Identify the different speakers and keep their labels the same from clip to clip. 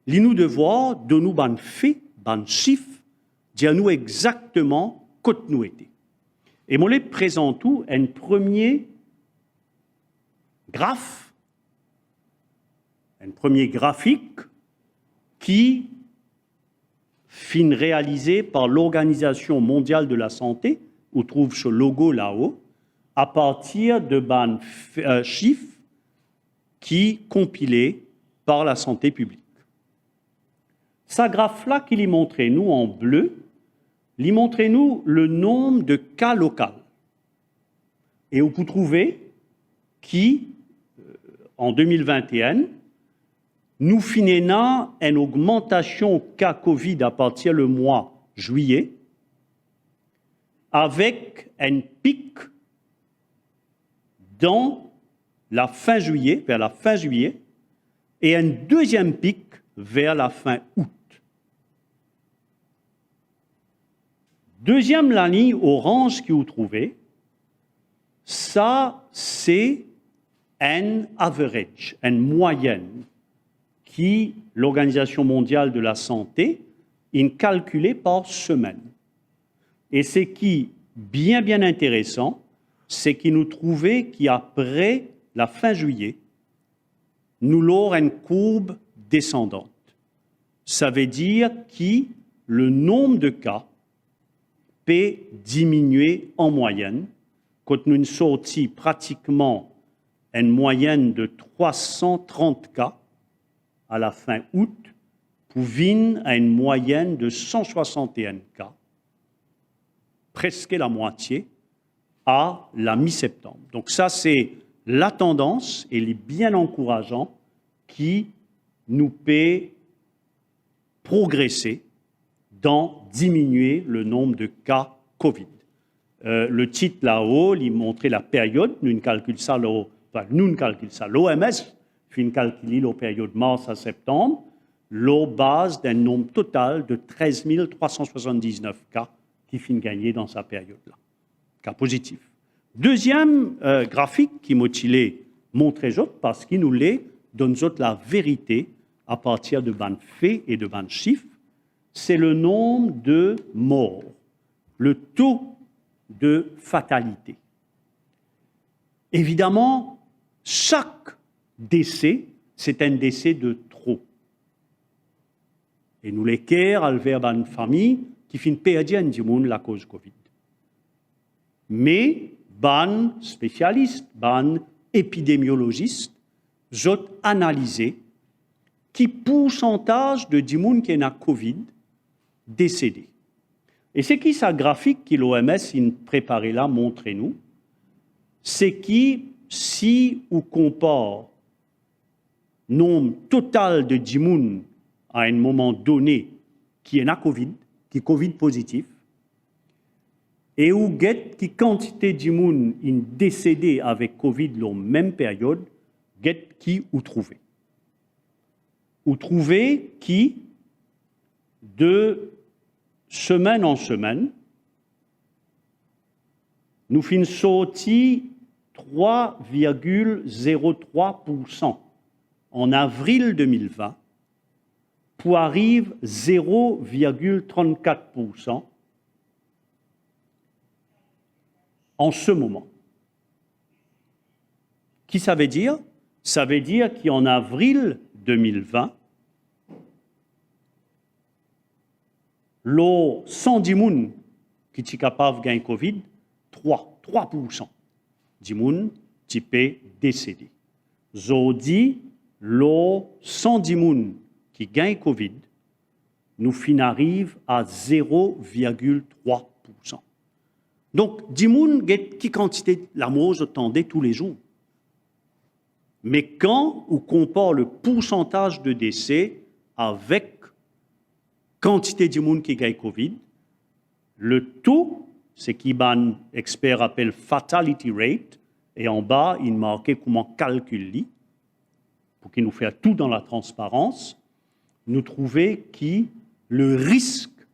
Speaker 1: il nous devoir de nous ban fait, ban chiffre, dire nous exactement côté nous était. Et moi les présente tout un premier graphe, un premier graphique qui fin réalisé par l'Organisation mondiale de la santé, où trouve ce logo là-haut, à partir de ban chiffres qui compilés par la santé publique. Ce graphe-là qui lui montrait nous en bleu, lui montrait nous le nombre de cas locaux. Et vous trouvez qui, en 2021, nous finissons une augmentation cas Covid à partir du mois juillet, avec un pic dans la fin juillet, vers la fin juillet, et un deuxième pic vers la fin août. Deuxième la ligne orange que vous trouvez, ça c'est un average, une moyenne qui l'Organisation mondiale de la santé a calculé par semaine. Et ce qui est bien intéressant, c'est qu'il nous trouvait qu'après la fin juillet, nous aurons une courbe descendante. Ça veut dire que le nombre de cas peut diminuer en moyenne, quand nous sommes sortis pratiquement une moyenne de 330 cas à la fin août, pour venir à une moyenne de 161 cas, presque la moitié, à la mi-septembre. Donc ça, c'est la tendance, et elle est bien encourageant, qui nous peut progresser dans diminuer le nombre de cas Covid. Le titre là-haut, il montrait la période, nous calculons ça, l'OMS fin calculer la période mars à septembre, la base d'un nombre total de 13 379 cas qui fin gagné dans sa période-là. Cas positif. Deuxième graphique qui m'a montré parce qu'il nous donne la vérité à partir de ban faits et de ban chiffres, c'est le nombre de morts, le taux de fatalité. Évidemment, chaque décès, c'est un décès de trop. Et nous les caire à vers une famille qui finit perdre du monde la cause Covid. Mais, ban spécialistes, ban épidémiologistes, ont analysé qui pourcentage de du monde qui a Covid décédé. Et c'est qui ça graphique que l'OMS a préparé là, montrez-nous, c'est qui, si on compare nombre total de dimoun à un moment donné qui est na Covid, qui est Covid positif, et où get qui quantité de dimoun in décédé avec Covid la même période, get qui ou trouvé. Ou trouvé qui, de semaine en semaine, nous fin sorti 3,03% en avril 2020 pour arriver 0,34% en ce moment. Qui ça veut dire? Ça veut dire qu'en avril 2020, l'eau 110 moun qui est capable de gagner Covid, 3% de moun qui peut décéder. Aujourd'hui, l'eau 110 moun qui gagne Covid, nous fin arrive à 0,3%. Donc, 10 moun qui quantité la mose attendait tous les jours. Mais quand on compare le pourcentage de décès avec quantité de monde qui gagne Covid, le taux, c'est ce qu'un expert appelle fatality rate, et en bas, il marquait comment calculer, pour qu'il nous fasse tout dans la transparence, nous trouvons que le risque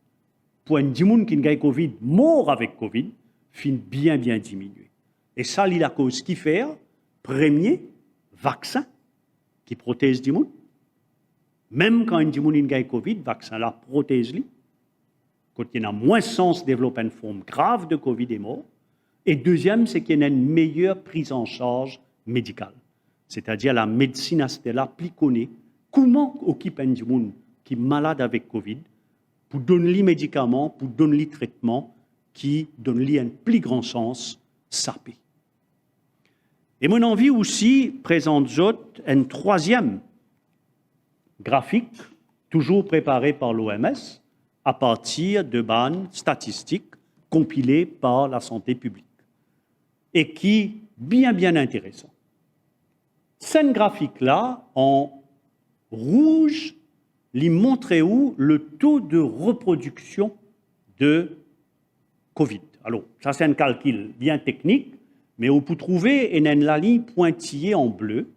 Speaker 1: pour un monde qui gagne Covid, mort avec Covid, finit bien diminuer. Et ça, c'est la cause qui fait, premier, vaccin qui protège du monde. Même quand on dit qu'il y a Covid, le vaccin la protège. Quand il y a moins de chances de développer une forme grave de Covid et mort. Et deuxième, c'est qu'il y a une meilleure prise en charge médicale. C'est-à-dire la médecine à ce là plus connaît comment occuper un monde qui est malade avec Covid pour donner les médicaments, pour donner les traitements qui donnent lui un plus grand sens sapé. Et mon envie aussi présente un troisième graphique, toujours préparé par l'OMS, à partir de bandes statistiques compilées par la santé publique, et qui bien intéressant. Cette graphique-là, en rouge, lui montrait où le taux de reproduction de Covid. Alors, ça c'est un calcul bien technique, mais on peut trouver la ligne pointillée en bleu.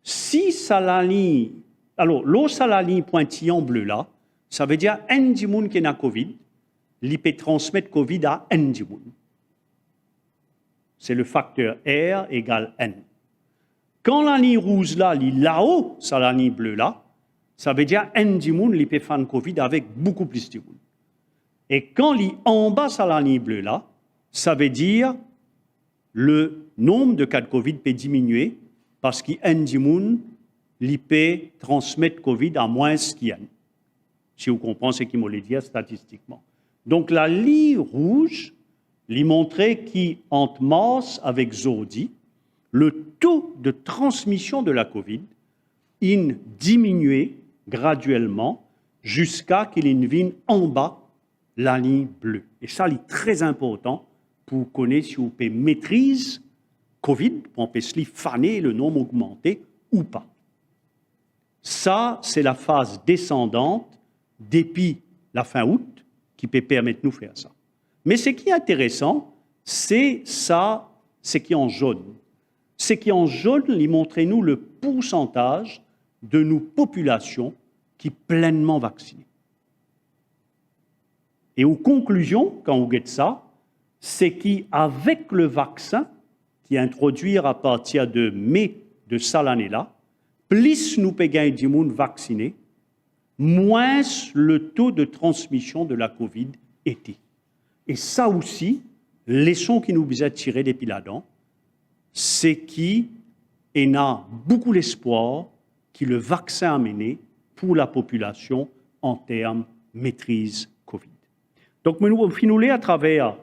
Speaker 1: Si ça la ligne, alors l'eau ça la ligne pointillée en bleu là, ça veut dire un du monde qui a Covid, il peut transmettre Covid à un du monde. C'est le facteur R égale N. Quand la ligne rouge là, là-haut, ça la ligne bleue là, ça veut dire un du monde, il peut faire Covid avec beaucoup plus de monde. Et quand il en bas, ça la ligne bleue là, ça veut dire le nombre de cas de Covid peut diminuer parce qu'un du monde, il peut transmettre Covid à moins qu'il y a. Si vous comprenez ce qu'il m'a dit statistiquement. Donc la ligne rouge, lui montrait qu'entre mars avec Zodi, le taux de transmission de la Covid, il diminuait graduellement jusqu'à qu'il vienne en bas la ligne bleue. Et ça, c'est très important pour connaître si vous pouvez maîtriser Covid, pour empêcher faner le nombre augmenté ou pas. Ça, c'est la phase descendante depuis la fin août qui peut permettre de nous faire ça. Mais ce qui est intéressant, c'est ça, ce qui est en jaune. Ce qui est en jaune, il montre-nous le pourcentage de nos populations qui sont pleinement vaccinées. Et aux conclusions, quand on regarde ça, c'est qu'avec le vaccin qui est introduit à partir de mai de cette année-là, plus nous payons du monde vacciné, moins le taux de transmission de la Covid était. Et ça aussi, les leçons qui nous ont tirées depuis là-dedans, c'est qu'il y a beaucoup d'espoir que le vaccin a mené pour la population en termes de maîtrise Covid. Donc, nous finissons à travers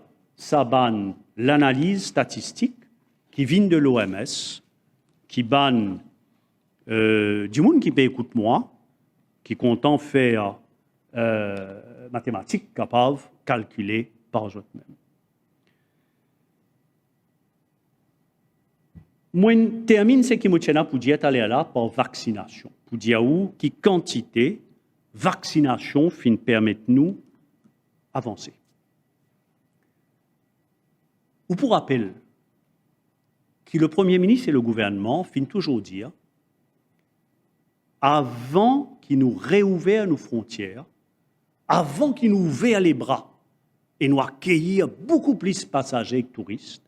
Speaker 1: l'analyse statistique qui vient de l'OMS, qui banne du monde qui peut écouter moi, qui est content de faire mathématiques capables de calculer par eux-mêmes. Moi, je termine ce qui me tient pour dire aller là par vaccination. Pour dire où, qui quantité vaccination permet nous avancer. Ou pour rappel, que le Premier ministre et le gouvernement finissent toujours dire, avant qu'ils nous réouvrent nos frontières, avant qu'ils nous ouvrent les bras et nous accueillir beaucoup plus de passagers que touristes,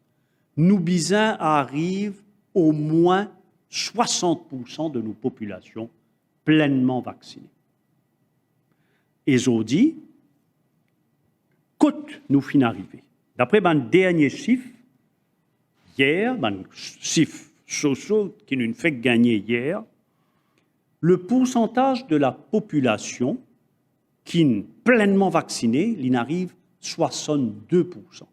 Speaker 1: nous bisons arrivent au moins 60% de nos populations pleinement vaccinées. Et aujourd'hui, côte nous fin arriver. D'après mon dernier chiffre, hier, mon chiffre social qui nous fait gagner hier, le pourcentage de la population qui est pleinement vaccinée, il arrive 62%.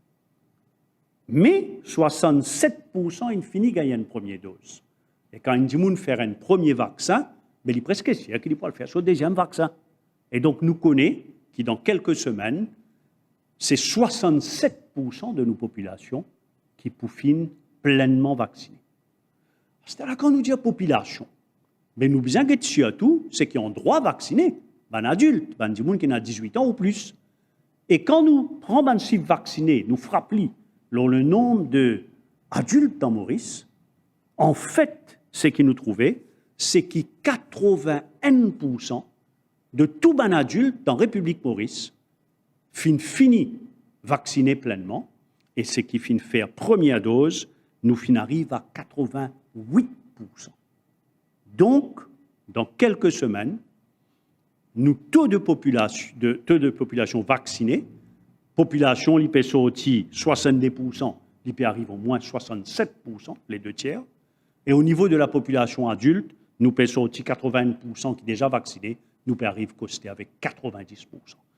Speaker 1: Mais 67%, il finit gagner une première dose. Et quand il dit qu'il faire un premier vaccin, mais il est presque sûr qu'il peut le faire sur le deuxième vaccin. Et donc, nous connaissons que dans quelques semaines, c'est 67% de nos populations qui peuvent pleinement vacciner. C'est là quand nous disons population. Mais nous besoin d'être surtout ceux qui ont droit à vacciner, les adultes, les gens qui ont 18 ans ou plus. Et quand nous prenons un chiffre vacciné, nous frappons le nombre d'adultes dans Maurice, en fait, ce qui nous trouvait, c'est que 81% de tous les adultes dans la République Maurice finissent vaccinés pleinement, et ce qui finit faire première dose, nous arrive à 88%. Donc, dans quelques semaines, nous taux de population vaccinée, population l'IP sorti 70%, l'IP arrive au moins 67%, les 2 tiers, et au niveau de la population adulte, nous peut sortir 80% qui est déjà vacciné, nous peut arriver costé avec 90%.